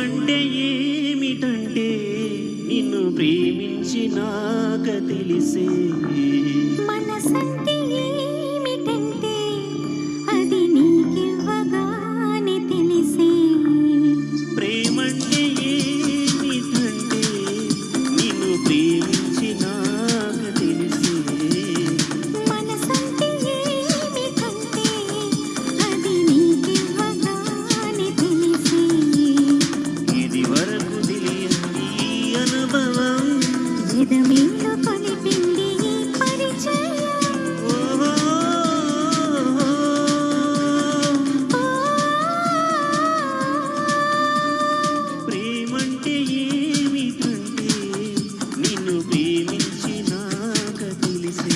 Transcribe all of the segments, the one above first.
ప్రేమంటే ఏమిటంటే నిన్ను ప్రేమించినాక తెలిసే. మనసంటే ఏమిటంటే అది నీకివ్వగానే తెలిసే. ప్రేమంటే ఏమిటంటే నిన్ను ప్రేమించినాక తెలిసే. మనసంటే ఏమిటంటే అది నీకివ్వగానే తెలిసే. ఇది వరకు తెలియని ఈ అనుభవం ఎదమేలో కొలిపింది ఈ పరిచయం. ఓహో. ప్రేమంటే ఏమిటంటే నిన్ను ప్రేమించినాక తెలిసే.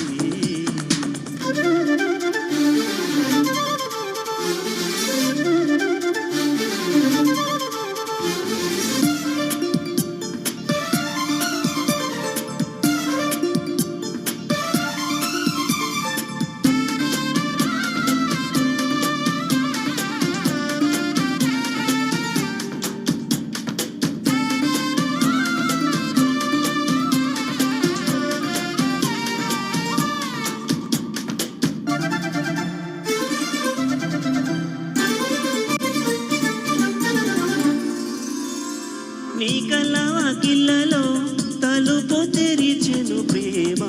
నీ కలవకిల్లలో తలుపు తెరిచెను ప్రేమ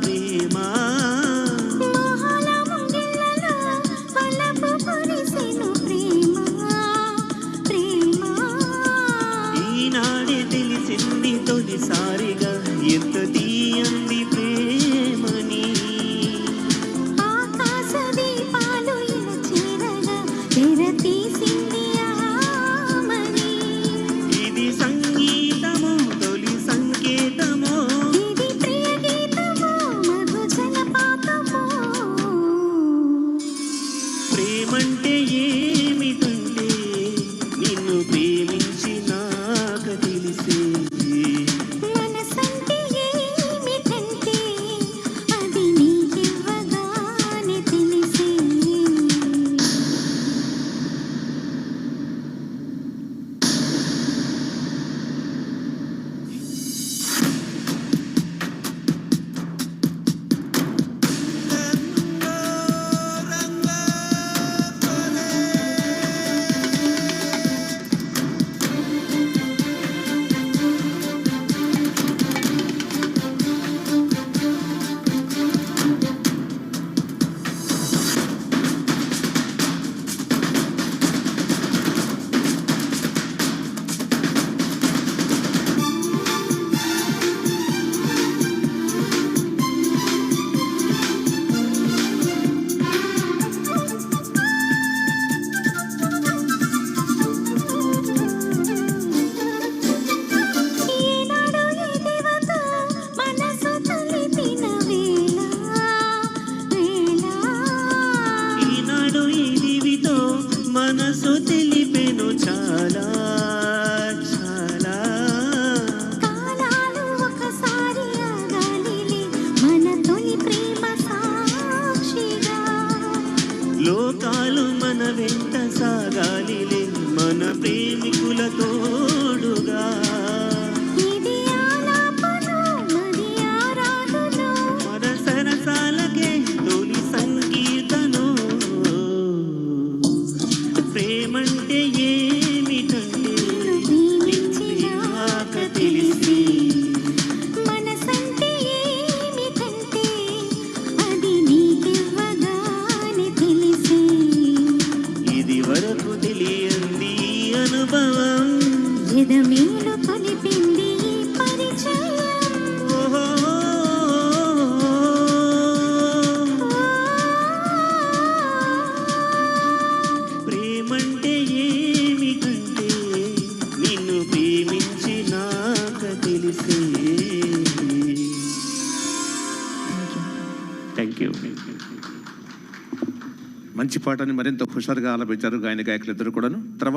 ప్రేమ. మోహాల ముంగిళ్ళలో వలపు కురిసెను ప్రేమ ప్రేమ. ఈనాడే తెలిసింది తొలిసారిగా ఎంత తీయంది ప్రేమని. ఆకాశ దీపాలు ఇలా చేరగా తెరతీసింది ఆమని. ఇది సంగీతము తొలి సంకేతము. ఇది ప్రియ గీతము మధు జలపాతము. ప్రేమంటే ఏమిటంటే నిన్ను ప్రేమించినాక తెలిసే. మనసంటే ఏమిటంటే అది నీకివ్వగానే తెలిసే. ఈనాడు ఈ దేవత మనసు తలిపిన వేళ వేళ. ఈనాడు ఈ దివితో మనసు తెలిపెను చాలా చాలా. కాలాలు ఒకసారి ఆగాలిలే మన తొలి ప్రేమ సాక్షిగా. లోకాలు మన వెంట సాగాలిలే మన ప్రేమికుల తోడుగా. ఇది ఆలాపన మరి ఆరాధన. మన సరసాలకే తొలి సంగీతను. ప్రేమంటే ఏమిటంటే ప్రేమించినాక తెలిసి. మనసంటే ఏమిటంటే అది నీకివ్వగానే తెలిసే. ఇది వరకు తెలియంది ఈ అనుభవం. ఎదమేలు కొలిపింది ఈ పరిచయం. ఓహో. ప్రేమంటే ఏమిటంటే నిన్ను ప్రేమించినాక తెలిసే. Thank you. మంచి పాటని మరింత హుషారుగా ఆలపించారు గాయని గాయకులు ఇద్దరు కూడాను. తర్వాత